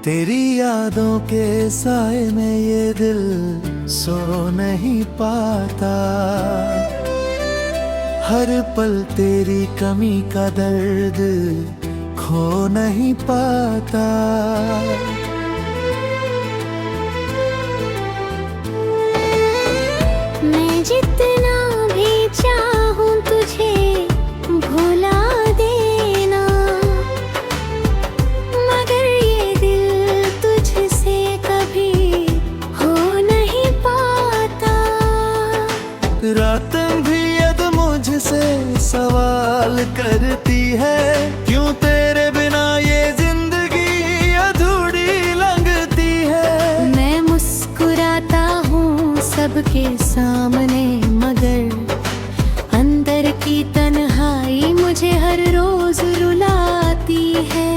तेरी यादों के साए में ये दिल सो नहीं पाता। हर पल तेरी कमी का दर्द खो नहीं पाता। मैं जितना भी चाहूं तुझे भुला देना, मगर ये दिल तुझसे कभी हो नहीं पाता। रातें भी यद मुझसे सवाल करती है, क्यों तेरे बिना ये जिंदगी अधूरी लगती है। मैं मुस्कुराता हूँ सबके सामने, मगर अंदर की तन्हाई मुझे हर रोज रुलाती है।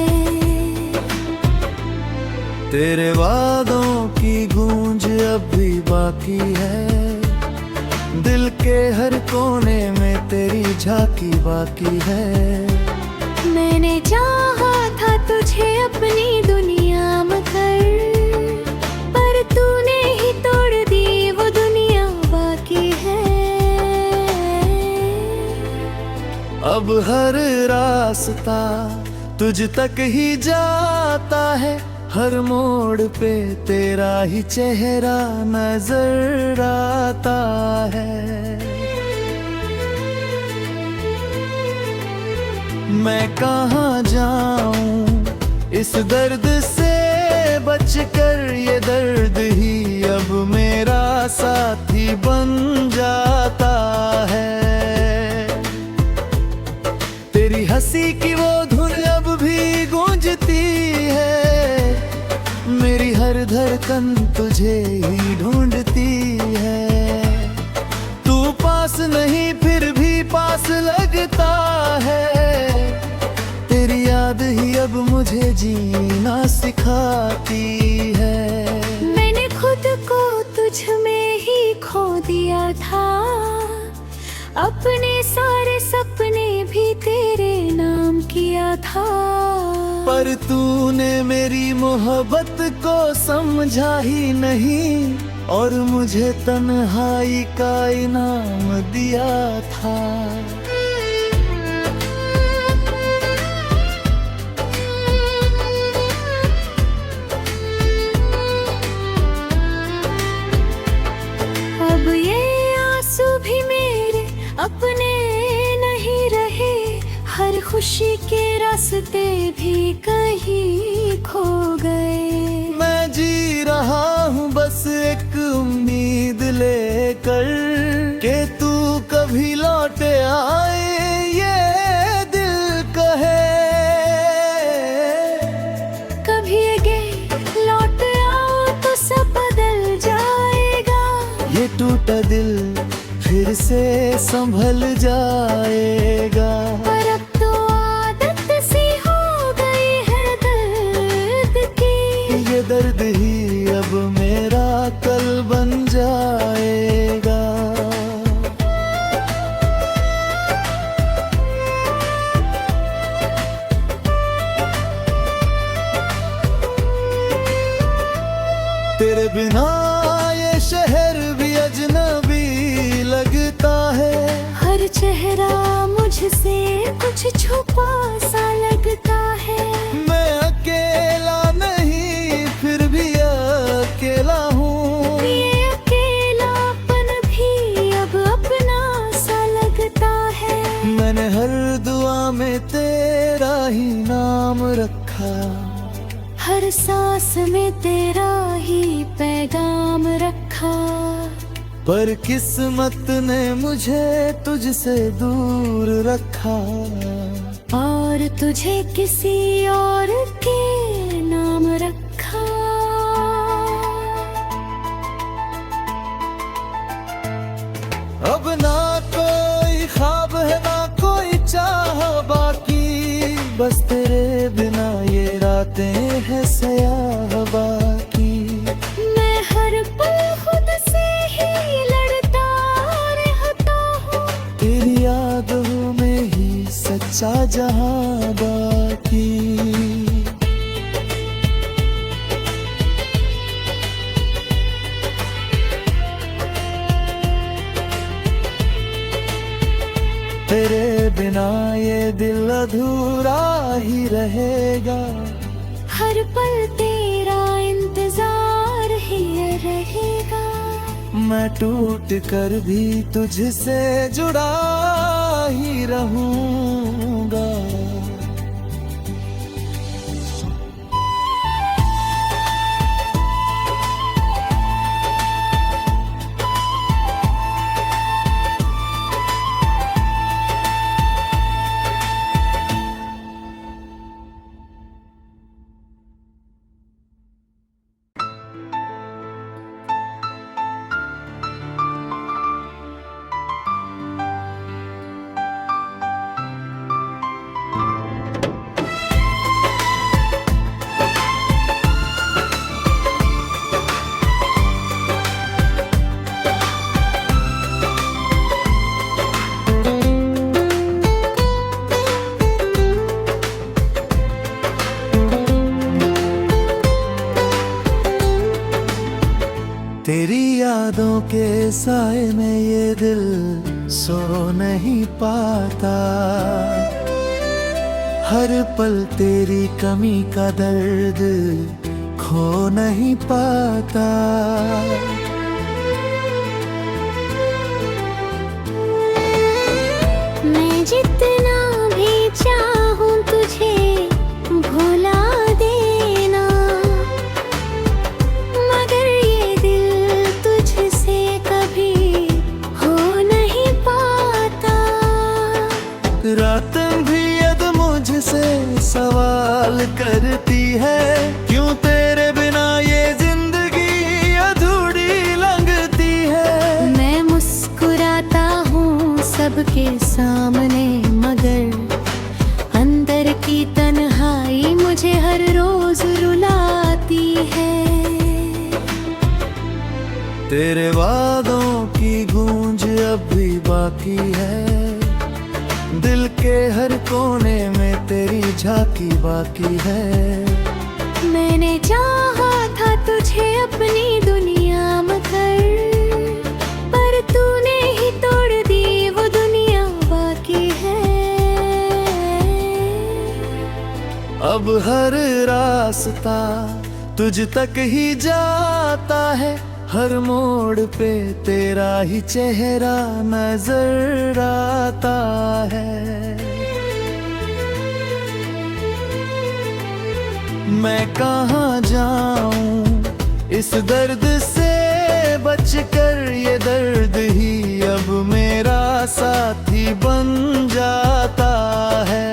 तेरे वादों की गूंज अब भी बाकी है, दिल के हर कोने में तेरी झांकी बाकी है। मैंने चाहा था तुझे अपनी दुनिया में कर, पर तूने ही तोड़ दी वो दुनिया बाकी है। अब हर रास्ता तुझ तक ही जाता है, हर मोड़ पे तेरा ही चेहरा नजर आता है। मैं कहाँ जाऊं इस दर्द से बचकर, ये दर्द ही अब मेरा साथी बन जाता है। तेरी हंसी की वो धुन अब भी गूंजती है, मेरी हर धड़कन तुझे ही ढूंढती है। तू पास नहीं फिर भी पास लगता है, तेरी याद ही अब मुझे जीना सिखाती है। मैंने खुद को तुझ में ही खो दिया था, अपने सारे सपने भी तेरे नाम किया था। पर तूने मेरी मोहब्बत को समझा ही नहीं, और मुझे तन्हाई का इनाम दिया था। अब ये आंसू भी मेरे अपने नहीं रहे, हर खुशी के रास्ते भी कहीं खो गए। मैं जी रहा हूँ बस एक उम्मीद लेकर, कि तू कभी लौट आए ये दिल कहे। कभी अगे लौट आओ तो सब बदल जाएगा, ये टूटा दिल फिर से संभल जाएगा। पर अब तो आदत सी हो गई है दर्द की, ये दर्द ही अब मेरा कल बन जाएगा। तेरे बिना ये शहर भी अजनबी लगता है, हर चेहरा मुझसे कुछ छुपा सा लगता है। मैं अकेला नहीं फिर भी अकेला हूँ, ये अकेलापन भी अब अपना सा लगता है। मैंने हर दुआ में तेरा ही नाम रखा, हर सांस में तेरा ही पैगाम रखा। पर किस्मत ने मुझे तुझसे दूर रखा, और तुझे किसी और के नाम रखा। अब ना कोई ख्वाब है ना कोई चाह बाकी, बस तेरे बिना ये रातें हैं स्याह बाकी। मैं हर पल खुद से ही लड़ता रहता हूँ, तेरी यादों में ही सच्चा जहां बाकी। अधूरा ही रहेगा। हर पल तेरा इंतजार ही रहेगा। मैं टूट कर भी तुझसे जुड़ा ही रहूंगा। तेरी यादों के साए में ये दिल सो नहीं पाता। हर पल तेरी कमी का दर्द खो नहीं पाता। मैं जितना भी चाहूं तुझे भुला देना, मगर ये दिल तुझसे कभी हो नहीं पाता। रातें भी यद मुझसे सवाल करती है, क्यों तेरे बिना ये जिंदगी अधूरी लगती है। मैं मुस्कुराता हूँ सबके सामने, मगर अंदर की तन्हाई मुझे हर रोज रुलाती है। तेरे वादों की गूंज अब भी बाकी है। दिल के हर कोने में तेरी झांकी बाकी है। मैंने चाहा था तुझे अपनी दुनिया में कर, पर तूने ही तोड़ दी वो दुनिया बाकी है। अब हर रास्ता तुझ तक ही जाता है। हर मोड़ पे तेरा ही चेहरा नजर आता है। मैं कहाँ जाऊं इस दर्द से बचकर, ये दर्द ही अब मेरा साथी बन जाता है।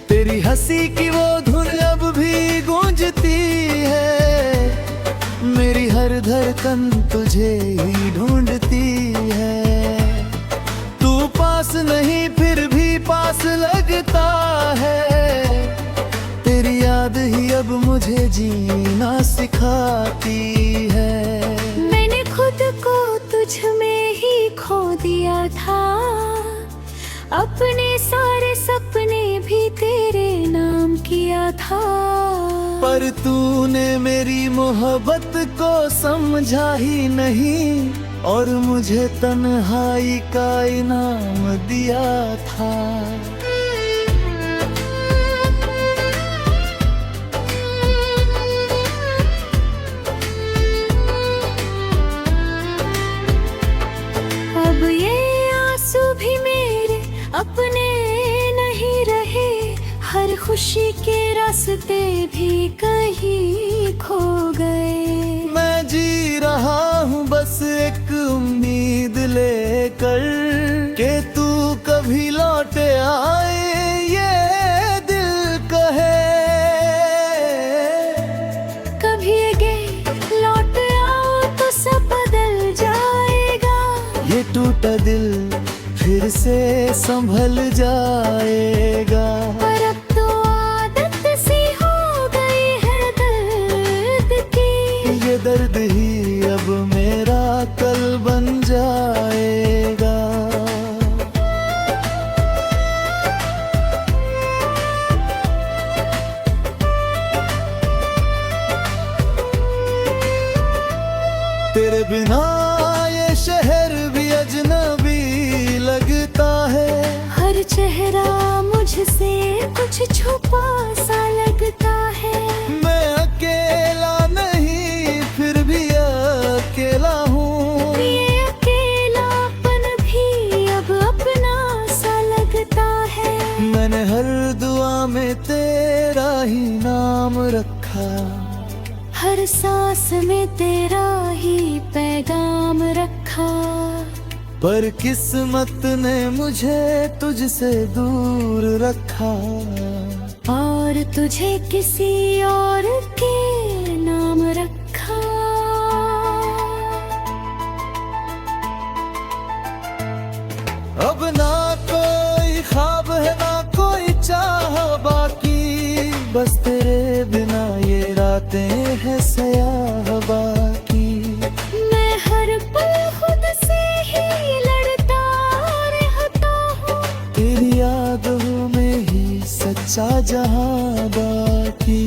तेरी हंसी की वो धुन अब भी गूंजती है। मेरी हर धड़कन तुझे ही ढूंढती है। तू पास नहीं फिर भी पास लगता है। तेरी याद ही अब मुझे जीना सिखाती है। मैंने खुद को तुझ में ही खो दिया था, अपने सारे सपने भी तेरे नाम किया था। पर तूने मेरी मोहब्बत को समझा ही नहीं, और मुझे तन्हाई का इनाम दिया था। अब ये आंसू भी मेरे अपने नहीं रहे, हर खुशी के रास्ते भी कहीं खो गए। मैं जी रहा हूँ बस एक उम्मीद लेकर, कि तू कभी लौट आए ये दिल कहे। कभी गे लौट आओ तो सब बदल जाएगा। ये टूटा दिल फिर से संभल जाएगा। पर अब तो आदत सी हो गई है दर्द की। ये दर्द ही अब मेरा कल बन जाएगा। तेरे बिना ये शहर भी अजनबी लगता है। हर कुछ छुपा सा लगता है। मैं अकेला नहीं फिर भी अकेला हूँ। ये अकेलापन भी अब अपना सा लगता है। मैंने हर दुआ में तेरा ही नाम रखा, हर सांस में तेरा ही पैगाम रखा। पर किस्मत ने मुझे तुझसे दूर रखा, और तुझे किसी और के नाम रखा। अब ना कोई ख्वाब है ना कोई चाह बाकी, बस तेरे बिना ये रातें हैं स्याह बाकी। मैं हर पल खुद से ही लड़ता रहता हूँ। तेरी यादों में ही सच्चा जहां बाकी।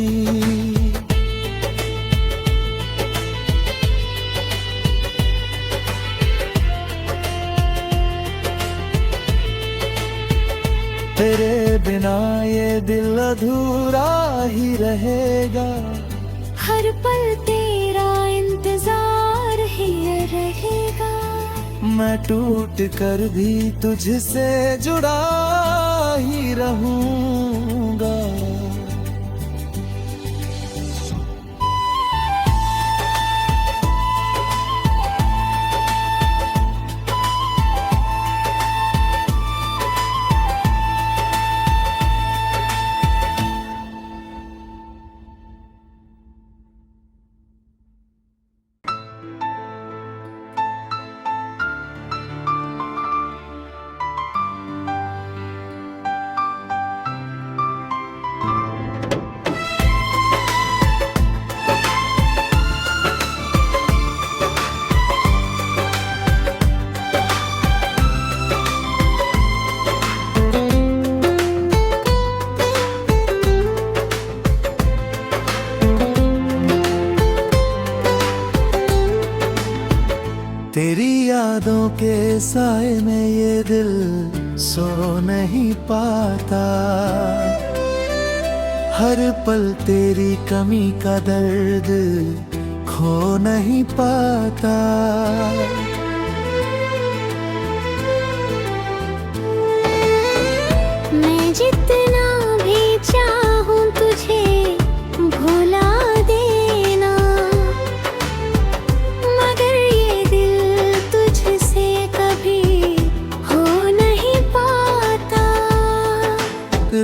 तेरे बिना ये दिल अधूरा ही रहेगा। हर पल तेरा इंतजार ही रहेगा। मैं टूट कर भी तुझसे जुड़ा ही रहूंगा। तेरी यादों के साए में ये दिल सो नहीं पाता। हर पल तेरी कमी का दर्द खो नहीं पाता। मैं जितना भी चाहूं तुझे भुला देना, मगर ये दिल तुझसे कभी हो नहीं पाता।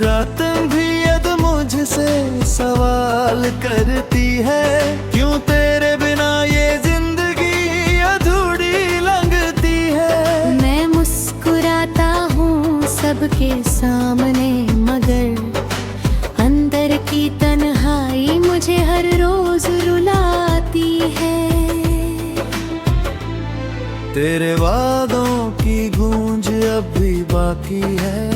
रातें भी यद मुझसे सवाल करती है, क्यों तेरे बिना ये जिंदगी अधूरी लगती है। मैं मुस्कुराता हूँ सबके सामने, मगर अंदर की तन्हाई मुझे हर रोज रुलाती है। तेरे वादों की गूंज अब भी बाकी है।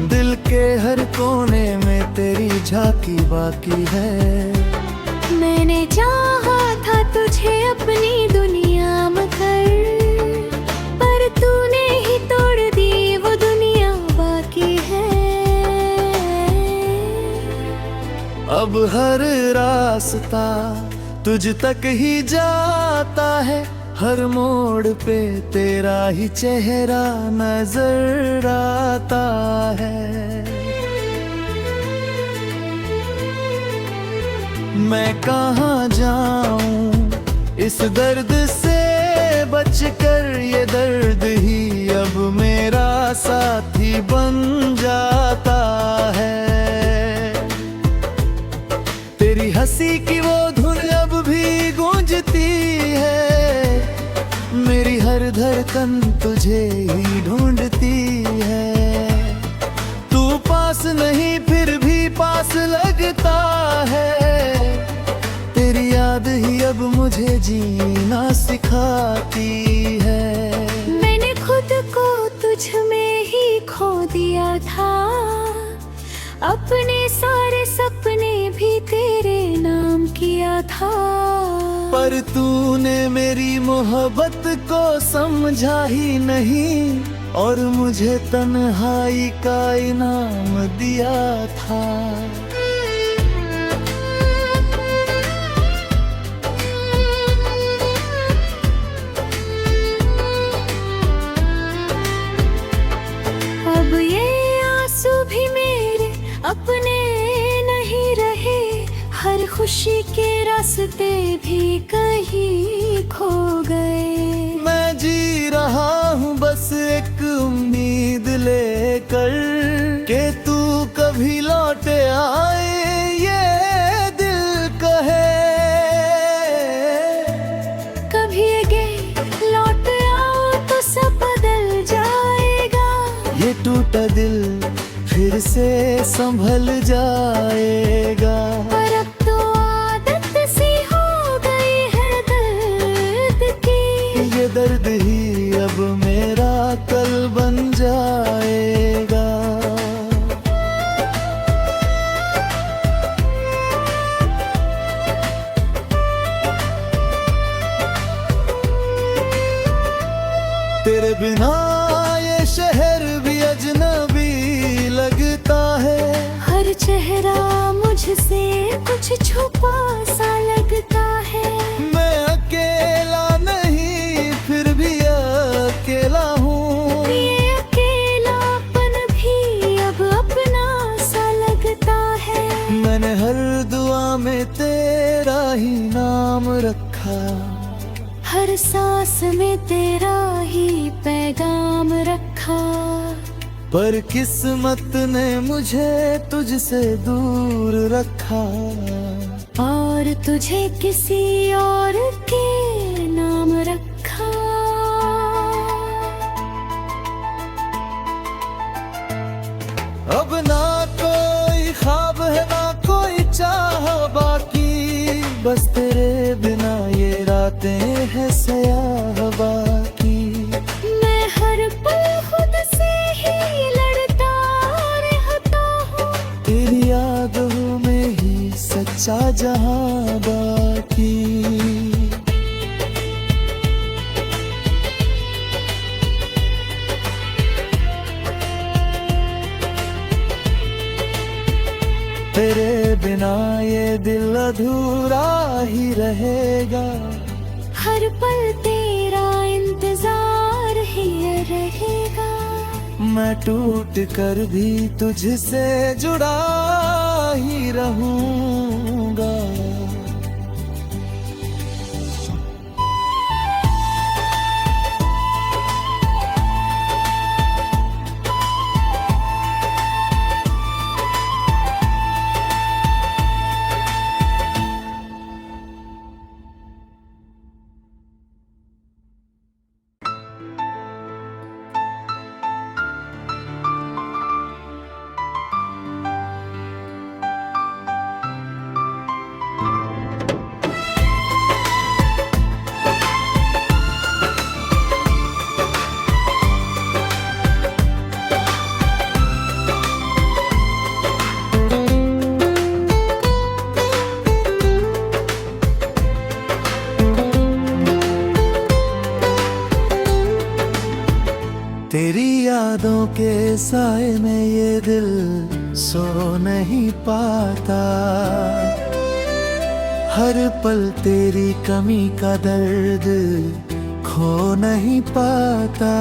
दिल के हर कोने में तेरी झांकी बाकी है। मैंने चाहा था तुझे अपनी दुनिया में कर, पर तूने ही तोड़ दी वो दुनिया बाकी है। अब हर रास्ता तुझ तक ही जाता है। हर मोड़ पे तेरा ही चेहरा नजर आता है। मैं कहाँ जाऊं इस दर्द से बचकर, ये दर्द ही अब मेरा साथी बन जाता है। तेरी हंसी की वो धुन अब भी गूंजती है। मेरी हर धड़कन तुझे ही ढूंढती है। तू पास नहीं फिर भी पास लगता है। तेरी याद ही अब मुझे जीना सिखाती है। मैंने खुद को तुझ में ही खो दिया था, अपने सारे सपने भी तेरे नाम किया था। पर तूने मेरी मोहब्बत को समझा ही नहीं। और मुझे तन्हाई का इनाम दिया था। अब ये आंसू भी मेरे अपने नहीं रहे, हर खुशी के रास्ते भी कहीं खो गए। मैं जी रहा हूँ बस एक उम्मीद लेकर कि तू कभी लौट आए, ये दिल कहे। कभी अगे लौट आओ तो सब बदल जाएगा, ये टूटा दिल फिर से संभल जाएगा। पर अब तो आदत सी हो गई है दर्द की, ये दर्द ही अब मेरा कल बन जाएगा। तेरे बिना ये शहर भी अजनबी लगता है, हर चेहरा मुझसे कुछ छुपा सा लगता है। मैं अकेला नहीं फिर भी अकेला हूँ, ये अकेलापन भी अब अपना सा लगता है। मैंने हर दुआ में तेरा ही नाम रखा, हर सांस में तेरा ही पैगाम रखा, पर किस्मत ने मुझे तुझसे दूर रखा, और तुझे किसी और के नाम रखा। अब ना कोई ख्वाब है ना कोई चाह बाकी, बस तेरे बिना ये रातें हैं स्याह बाकी। मैं हर पल खुद से ही लड़ता रहता हूँ, तेरी यादों में ही सच्चा जहां बाकी। तेरे बिना ये दिल अधूरा ही रहेगा, हर पल तेरा इंतजार ही रहेगा। मैं टूट कर भी तुझसे जुड़ा ही रहूंगा। तेरी यादों के साए में ये दिल सो नहीं पाता, हर पल तेरी कमी का दर्द खो नहीं पाता।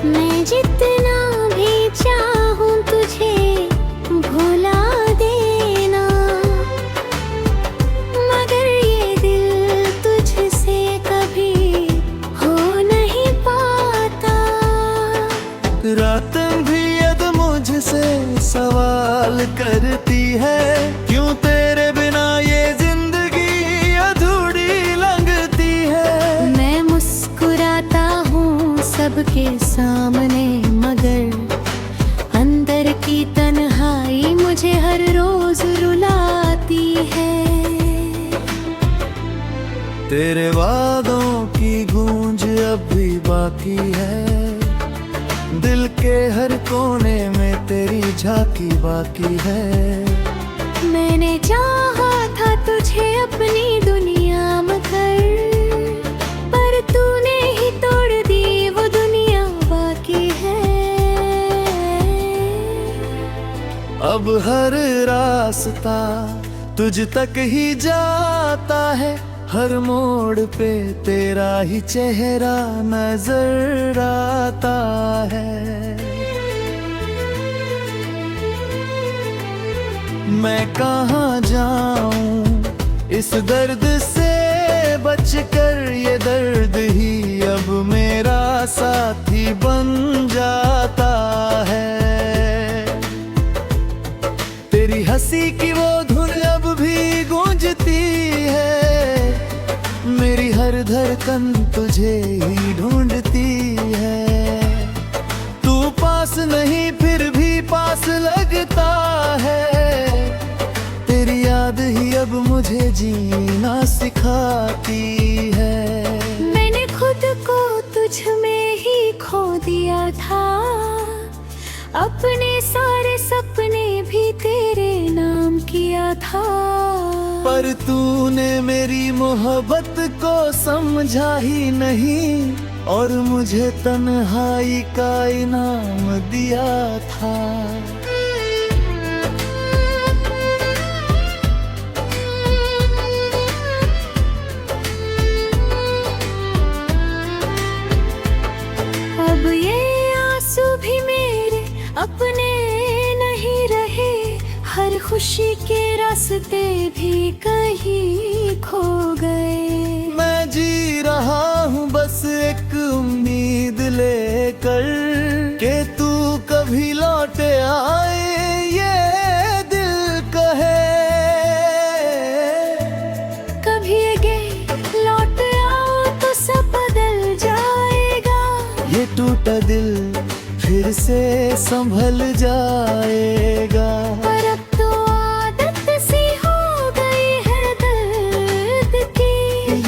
मैं जितना भी चाहूं तुझे भुला देना, मगर ये दिल तुझसे कभी हो नहीं पाता। रातें भी यद मुझसे सवाल करती है, क्यों तेरे बिना ये जिंदगी अधूरी लगती है। मैं मुस्कुराता हूँ सबके सामने, मगर अंदर की तन्हाई मुझे हर रोज रुलाती है। तेरे वादों की गूंज अब भी बाकी है, दिल के हर कोने में तेरी झांकी बाकी है। मैंने चाहा था तुझे अपनी दुनिया में कर, अब हर रास्ता तुझ तक ही जाता है, हर मोड़ पे तेरा ही चेहरा नजर आता है। मैं कहाँ जाऊं इस दर्द से बचकर, ये दर्द ही अब मेरा साथी बन जाता है। तेरी हंसी की वो धुन अब भी गूंजती है, मेरी हर धड़कन तुझे ही ढूंढती है। तू पास नहीं फिर भी पास लगता है, तेरी याद ही अब मुझे जीना सिखाती है। मैंने खुद को तुझ में ही खो दिया था, अपने सारे सपने भी तेरे नाम किया था। पर तूने मेरी मोहब्बत को समझा ही नहीं, और मुझे तन्हाई का इनाम दिया था। अब ये आंसू भी मेरे अपने नहीं रहे, हर खुशी के रास्ते भी कहीं खो गए। मैं जी रहा हूँ बस एक उम्मीद लेकर, कि तू कभी लौट आए ये दिल कहे। कभी अगे लौट आओ तो सब बदल जाएगा, ये टूटा दिल फिर से संभल जाएगा। पर अब तो आदत सी हो गई है दर्द की,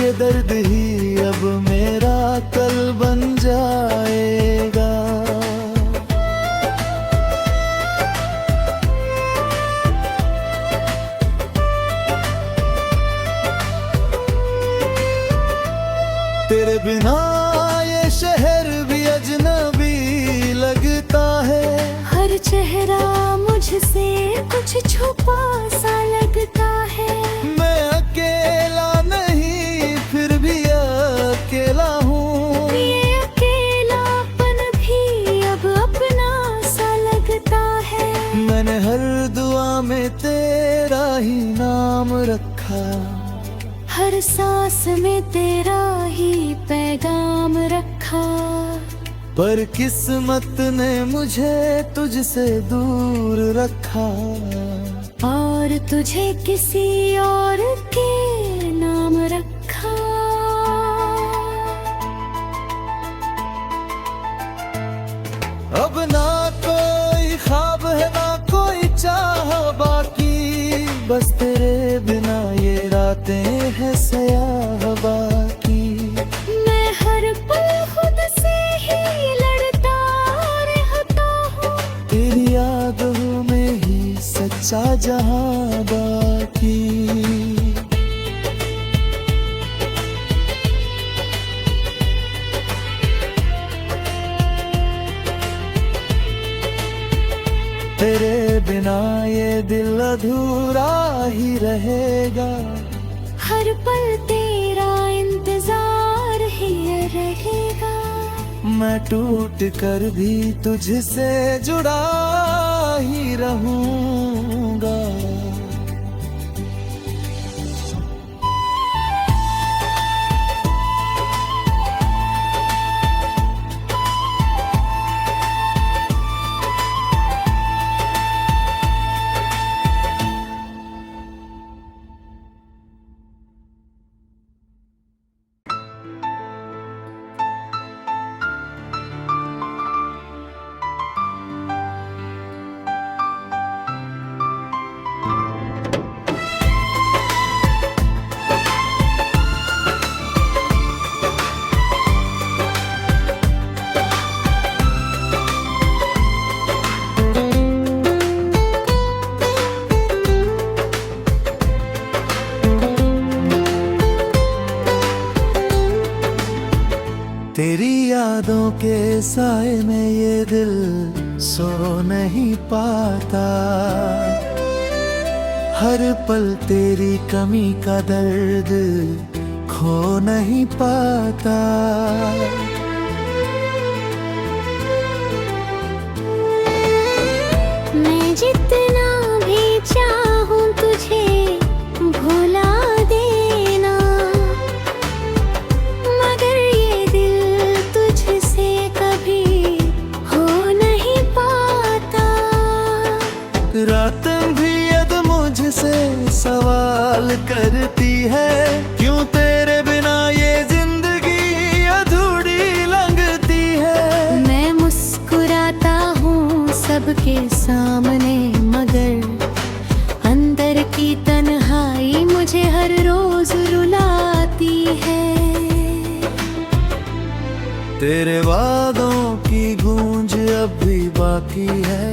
ये दर्द ही अब मेरा कल बन जाएगा। तेरे बिना ये शहर भी अजनबी लगता है, हर चेहरा मुझसे कुछ छुपा सा लगता है। मैं अकेला नहीं फिर भी अकेला हूँ, ये अकेलापन भी अब अपना सा लगता है। मैंने हर दुआ में तेरा ही नाम रखा, हर सांस में तेरा ही पैगाम रखा। पर किस्मत ने मुझे तुझसे दूर रखा, और तुझे किसी और के नाम रखा। अब ना कोई ख्वाब है ना कोई चाह बाकी, बस तेरे बिना ये रातें हैं स्याह बाकी। मैं हर पल खुद से ही लड़ता रहता हूँ, तेरी यादों में ही सच्चा जहां बाकी। तेरे बिना ये दिल अधूरा ही रहेगा, हर पल तेरा इंतजार ही रहेगा। मैं टूट कर भी तुझसे जुड़ा ही रहूंगा। साए में ये दिल सो नहीं पाता, हर पल तेरी कमी का दर्द खो नहीं पाता। मैं जितना भी चाहूं तुझे भुला देना, मगर ये दिल तुझसे कभी हो नहीं पाता। रातन भी यद मुझसे सवाल करती है, क्यों तेरे बिना ये जिंदगी अधूरी लगती है। मैं मुस्कुराता हूँ सबके सामने, मगर अंदर की तन्हाई मुझे हर रोज रुलाती है। तेरे वादों की गूंज अब भी बाकी है,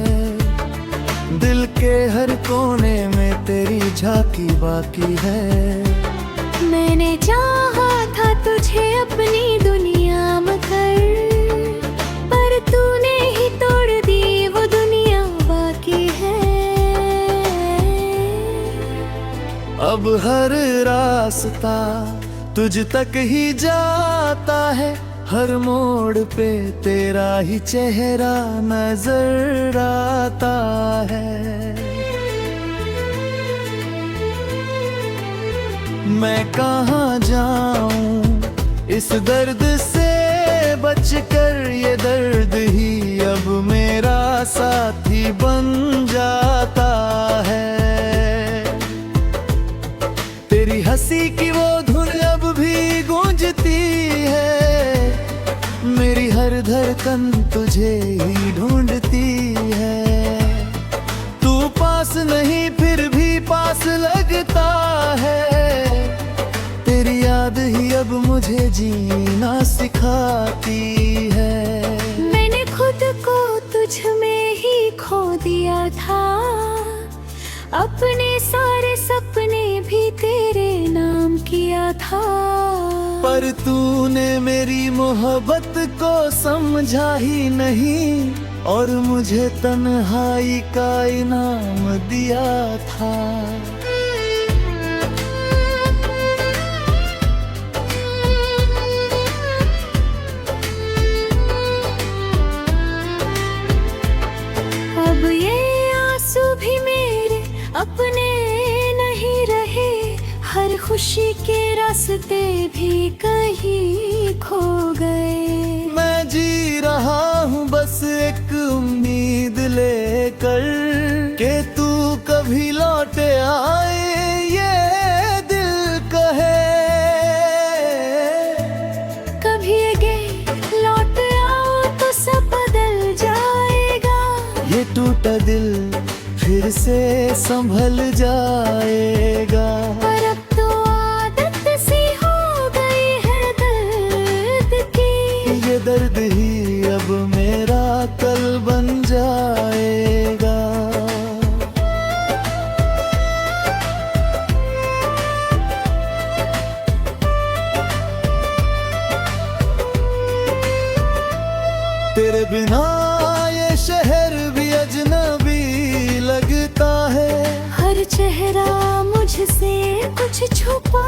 दिल के हर कोने में तेरी झांकी बाकी है। मैंने चाहा था तुझे अपनी दुनिया में कर, पर तूने ही तोड़ दी वो दुनिया बाकी है। अब हर रास्ता तुझ तक ही जाता है, हर मोड़ पे तेरा ही चेहरा नजर आता है। मैं कहाँ जाऊं इस दर्द से बचकर, ये दर्द ही अब मेरा साथी बन जाता है। तेरी हंसी की वो धुन अब भी गूंजती है, मेरी हर धड़कन तुझे ही ढूंढती है। तू पास नहीं फिर भी पास लगता है, तेरी याद ही अब मुझे जीना सिखाती है। मैंने खुद को तुझ में ही खो दिया था, अपने सारे सपने भी तेरे नाम किया था। पर तूने मेरी मोहब्बत को समझा ही नहीं, और मुझे तन्हाई का इनाम दिया था। अब ये आंसू भी मेरे अपने नहीं रहे, हर खुशी के रास्ते भी कहीं खो गए। मैं जी रहा हूँ बस एक उम्मीद लेकर, कि तू कभी लौट आए ये दिल कहे। कभी आगे लौट आओ तो सब बदल जाएगा, ये टूटा दिल फिर से संभल जाएगा। पर अब तो आदत सी हो गई है दर्द की, ये दर्द ही अब मेरा कल बन जाएगा। तेरे बिना ये शहर भी अजनबी लगता है, हर चेहरा मुझसे कुछ छुपा